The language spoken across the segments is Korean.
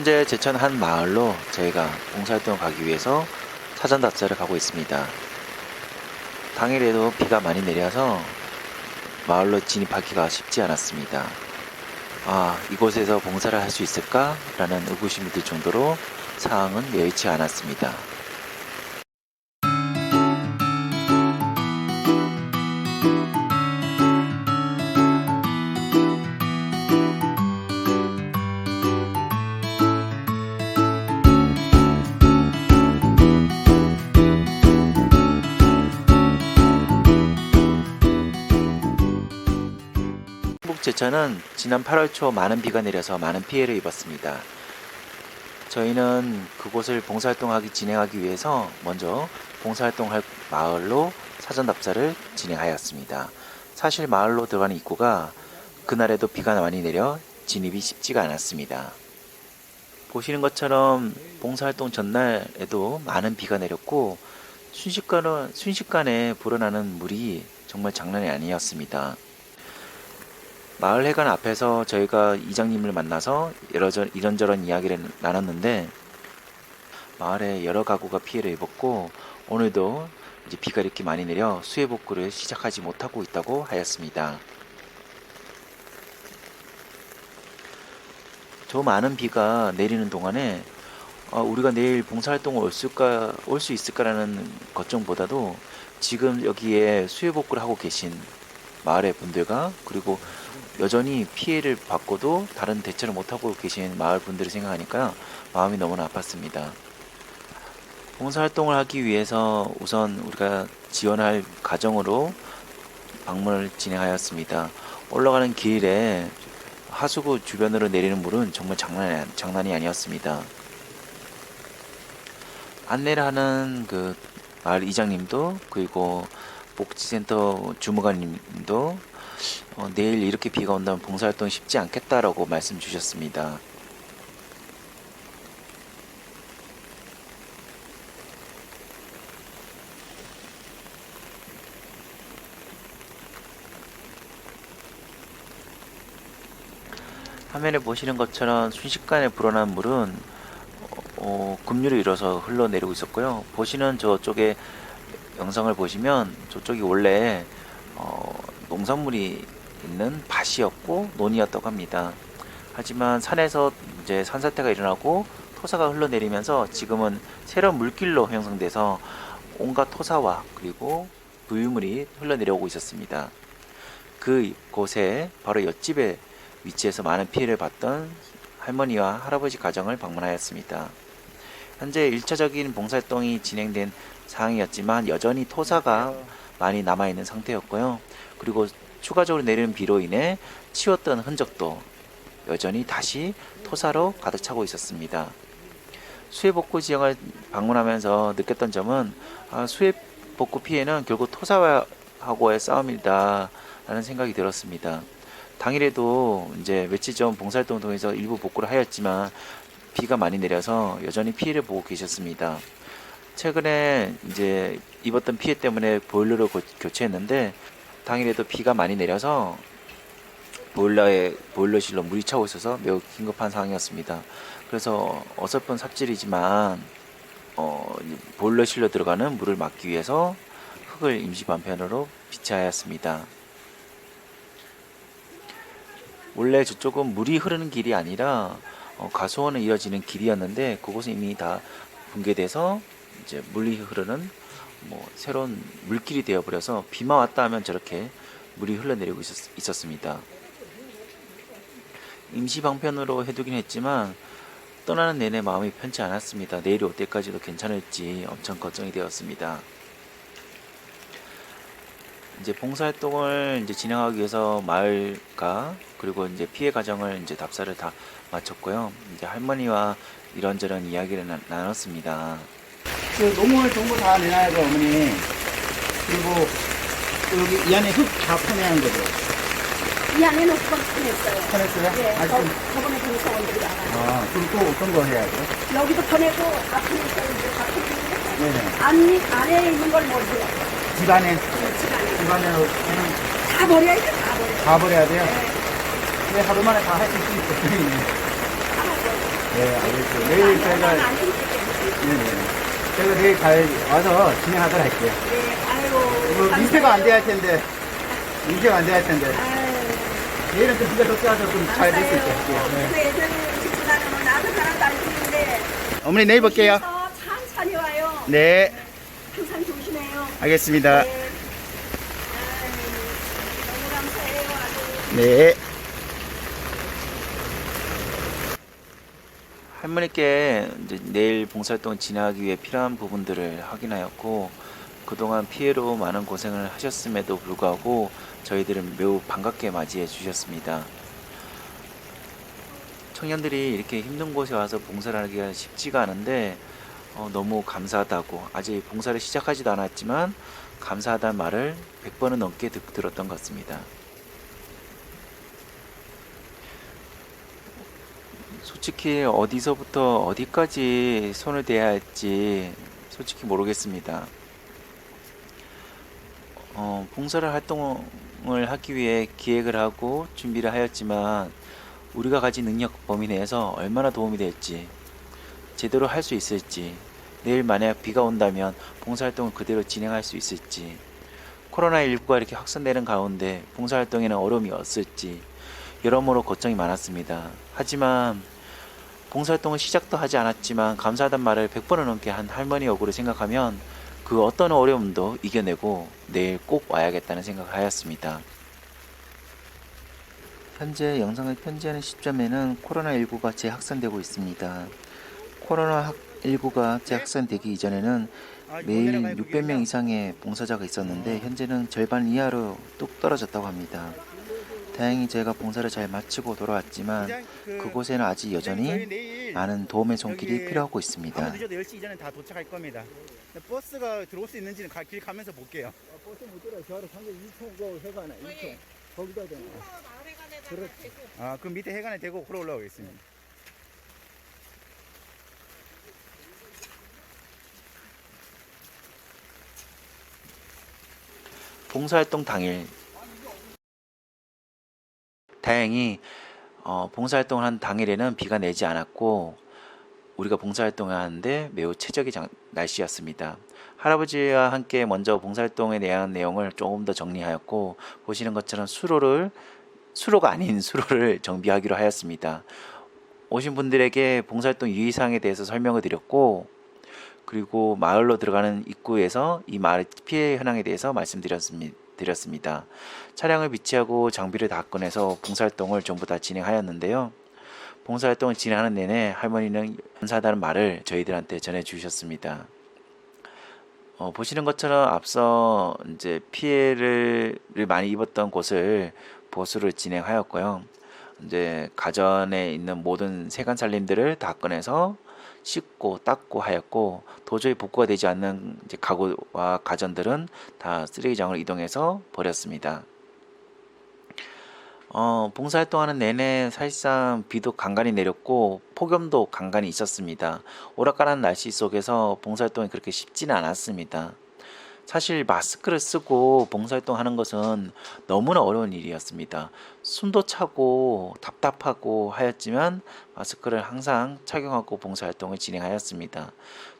현재 제천 한 마을로 저희가 봉사활동 가기 위해서 사전 답사를 가고 있습니다. 당일에도 비가 많이 내려서 마을로 진입하기가 쉽지 않았습니다. 이곳에서 봉사를 할 수 있을까? 라는 의구심이 들 정도로 상황은 여의치 않았습니다. 충북 제천은 지난 8월 초 많은 비가 내려서 많은 피해를 입었습니다. 저희는 그곳을 봉사활동하기 진행하기 위해서 먼저 봉사활동할 마을로 사전 답사를 진행하였습니다. 사실 마을로 들어가는 입구가 그날에도 비가 많이 내려 진입이 쉽지가 않았습니다. 보시는 것처럼 봉사활동 전날에도 많은 비가 내렸고 순식간에 불어나는 물이 정말 장난이 아니었습니다. 마을 회관 앞에서 저희가 이장님을 만나서 이런저런 이야기를 나눴는데 마을에 여러 가구가 피해를 입었고 오늘도 이제 비가 이렇게 많이 내려 수해 복구를 시작하지 못하고 있다고 하였습니다. 저 많은 비가 내리는 동안에 우리가 내일 봉사활동을 올 수 있을까라는 걱정보다도 지금 여기에 수해 복구를 하고 계신 마을의 분들과 그리고 여전히 피해를 받고도 다른 대처를 못하고 계신 마을 분들을 생각하니까 마음이 너무나 아팠습니다. 봉사활동을 하기 위해서 우선 우리가 지원할 가정으로 방문을 진행하였습니다. 올라가는 길에 하수구 주변으로 내리는 물은 정말 장난이 아니었습니다. 안내를 하는 그 마을 이장님도 그리고 복지센터 주무관님도 내일 이렇게 비가 온다면 봉사활동 쉽지 않겠다라고 말씀 주셨습니다. 화면에 보시는 것처럼 순식간에 불어난 물은 급류를 이뤄서 흘러내리고 있었고요. 보시는 저쪽에 영상을 보시면 저쪽이 원래 농산물이 있는 밭이었고 논이었다고 합니다. 하지만 산에서 이제 산사태가 일어나고 토사가 흘러내리면서 지금은 새로운 물길로 형성돼서 온갖 토사와 그리고 부유물이 흘러내려오고 있었습니다. 그곳에 바로 옆집에 위치해서 많은 피해를 봤던 할머니와 할아버지 가정을 방문하였습니다. 현재 1차적인 봉사활동이 진행된 상황이었지만 여전히 토사가 많이 남아있는 상태였고요. 그리고 추가적으로 내리는 비로 인해 치웠던 흔적도 여전히 다시 토사로 가득 차고 있었습니다. 수해복구 지역을 방문하면서 느꼈던 점은 수해복구 피해는 결국 토사하고의 싸움이다 라는 생각이 들었습니다. 당일에도 이제 며칠 전 봉사활동을 통해서 일부 복구를 하였지만 비가 많이 내려서 여전히 피해를 보고 계셨습니다. 최근에 이제 입었던 피해 때문에 보일러를 교체했는데 당일에도 비가 많이 내려서 보일러실로 물이 차고 있어서 매우 긴급한 상황이었습니다. 그래서 어설픈 삽질이지만 보일러실로 들어가는 물을 막기 위해서 흙을 임시 반편으로 비치하였습니다. 원래 저쪽은 물이 흐르는 길이 아니라 가수원에 이어지는 길이었는데 그곳은 이미 다 붕괴돼서 이제 물이 흐르는 새로운 물길이 되어버려서 비만 왔다 하면 저렇게 물이 흘러내리고 있었습니다. 임시 방편으로 해두긴 했지만 떠나는 내내 마음이 편치 않았습니다. 내일 올 때까지도 괜찮을지 엄청 걱정이 되었습니다. 이제 봉사활동을 이제 진행하기 위해서 마을과 그리고 이제 피해 가정을 이제 답사를 다 마쳤고요. 이제 할머니와 이런저런 이야기를 나눴습니다. 그 농물 정보 다 내놔야죠, 어머니. 그리고 여기 이 안에 흙 다 퍼내야 하는 거죠. 이 안에는 흙을 퍼냈어요. 퍼냈어요? 네, 아직은. 저번에 공사원들이 나가요. 그럼 또 어떤 거 해야죠? 여기도 퍼내고 앞에 있어요. 다 네네. 퍼내고 안에 있는 걸 못 해요. 집 안에, 집안에 집 안에 그냥 다 버려야 돼, 다 버려. 다 버려야 돼요? 네, 왜 하루 만에 다 할 수 있겠어요? 다 버려. 네, 알겠습니다. 내일 저희가, 안 힘들게. 네네. 제가 내일 와서 진행하도록 할게요. 네, 아이고. 이거 민폐가 안 돼야 할 텐데. 민폐가 안 돼야 할 텐데. 아유, 내일은 좀 비가 적셔서 좀 잘 될 수 있게 할게요. 네. 그래서 애들 집고 다니면 나도 사람도 안 죽는데. 어머니 내일 볼게요. 천천히 와요. 네, 항상 조심해요. 알겠습니다. 네. 아유, 너무 감사해요. 아주. 네. 할머니께 이제 내일 봉사활동을 진행하기 위해 필요한 부분들을 확인하였고, 그동안 피해로 많은 고생을 하셨음에도 불구하고 저희들은 매우 반갑게 맞이해 주셨습니다. 청년들이 이렇게 힘든 곳에 와서 봉사를 하기가 쉽지가 않은데 너무 감사하다고, 아직 봉사를 시작하지도 않았지만 감사하다는 말을 100번은 넘게 들었던 것 같습니다. 솔직히 어디서부터 어디까지 손을 대야 할지 솔직히 모르겠습니다. 봉사를 활동을 하기 위해 기획을 하고 준비를 하였지만 우리가 가진 능력 범위 내에서 얼마나 도움이 될지, 제대로 할 수 있을지, 내일 만약 비가 온다면 봉사활동을 그대로 진행할 수 있을지, 코로나19가 이렇게 확산되는 가운데 봉사활동에는 어려움이 없을지 여러모로 걱정이 많았습니다. 하지만 봉사활동을 시작도 하지 않았지만 감사하단 말을 100번을 넘게 한 할머니 역으로 생각하면 그 어떤 어려움도 이겨내고 내일 꼭 와야겠다는 생각을 하였습니다. 현재 영상을 편지하는 시점에는 코로나19가 재확산되고 있습니다. 코로나19가 재확산되기 이전에는 매일 600명 이상의 봉사자가 있었는데 현재는 절반 이하로 뚝 떨어졌다고 합니다. 다행히 제가 봉사를 잘 마치고 돌아왔지만 그곳에는 아직 여전히 많은 도움의 손길이 필요하고 있습니다. 늦어도 10시 이전에 다 도착할 겁니다. 버스가 들어올 수 있는지는 길 가면서 볼게요. 버스 못 들어요. 저 아래 상대 2층 해관에 2층 거기다 대요. 아, 그 밑에 해관에 대고 걸어 올라오겠습니다. 봉사활동 당일, 다행히 봉사활동을 한 당일에는 비가 내지 않았고 우리가 봉사활동을 하는데 매우 최적의 날씨였습니다. 할아버지와 함께 먼저 봉사활동에 대한 내용을 조금 더 정리하였고, 보시는 것처럼 수로가 아닌 수로를 정비하기로 하였습니다. 오신 분들에게 봉사활동 유의사항에 대해서 설명을 드렸고, 그리고 마을로 들어가는 입구에서 이 마을 피해 현황에 대해서 말씀드렸습니다. 차량을 비치하고 장비를 다 꺼내서 봉사활동을 전부 다 진행하였는데요. 봉사활동을 진행하는 내내 할머니는 감사하다는 말을 저희들한테 전해주셨습니다. 보시는 것처럼 앞서 이제 피해를 많이 입었던 곳을 보수를 진행하였고요. 이제 가전에 있는 모든 세간 살림들을 다 꺼내서 씻고 닦고 하였고, 도저히 복구가 되지 않는 이제 가구와 가전들은 다 쓰레기장으로 이동해서 버렸습니다. 봉사활동하는 내내 사실상 비도 간간히 내렸고 폭염도 간간히 있었습니다. 오락가는 날씨 속에서 봉사활동이 그렇게 쉽지는 않았습니다. 사실 마스크를 쓰고 봉사활동 하는 것은 너무나 어려운 일이었습니다. 숨도 차고 답답하고 하였지만 마스크를 항상 착용하고 봉사활동을 진행하였습니다.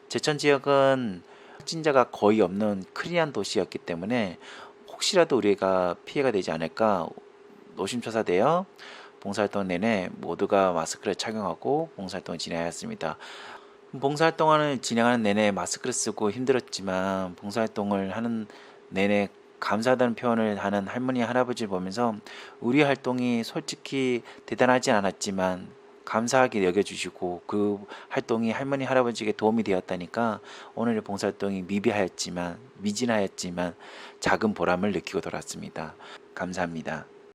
제천 지역은 확진자가 거의 없는 크리안 도시였기 때문에 혹시라도 우리가 피해가 되지 않을까 노심초사되어 봉사활동 내내 모두가 마스크를 착용하고 봉사활동을 진행하였습니다. 봉사활동을 진행하는 내내 마스크를 쓰고 힘들었지만 봉사활동을 하는 내내 감사하다는 표현을 하는 할머니 할아버지를 보면서 우리 활동이 솔직히 대단하지 않았지만 감사하게 여겨주시고 그 활동이 할머니 할아버지에게 도움이 되었다니까 오늘의 봉사활동이 미진하였지만 작은 보람을 느끼고 돌아왔습니다. 감사합니다.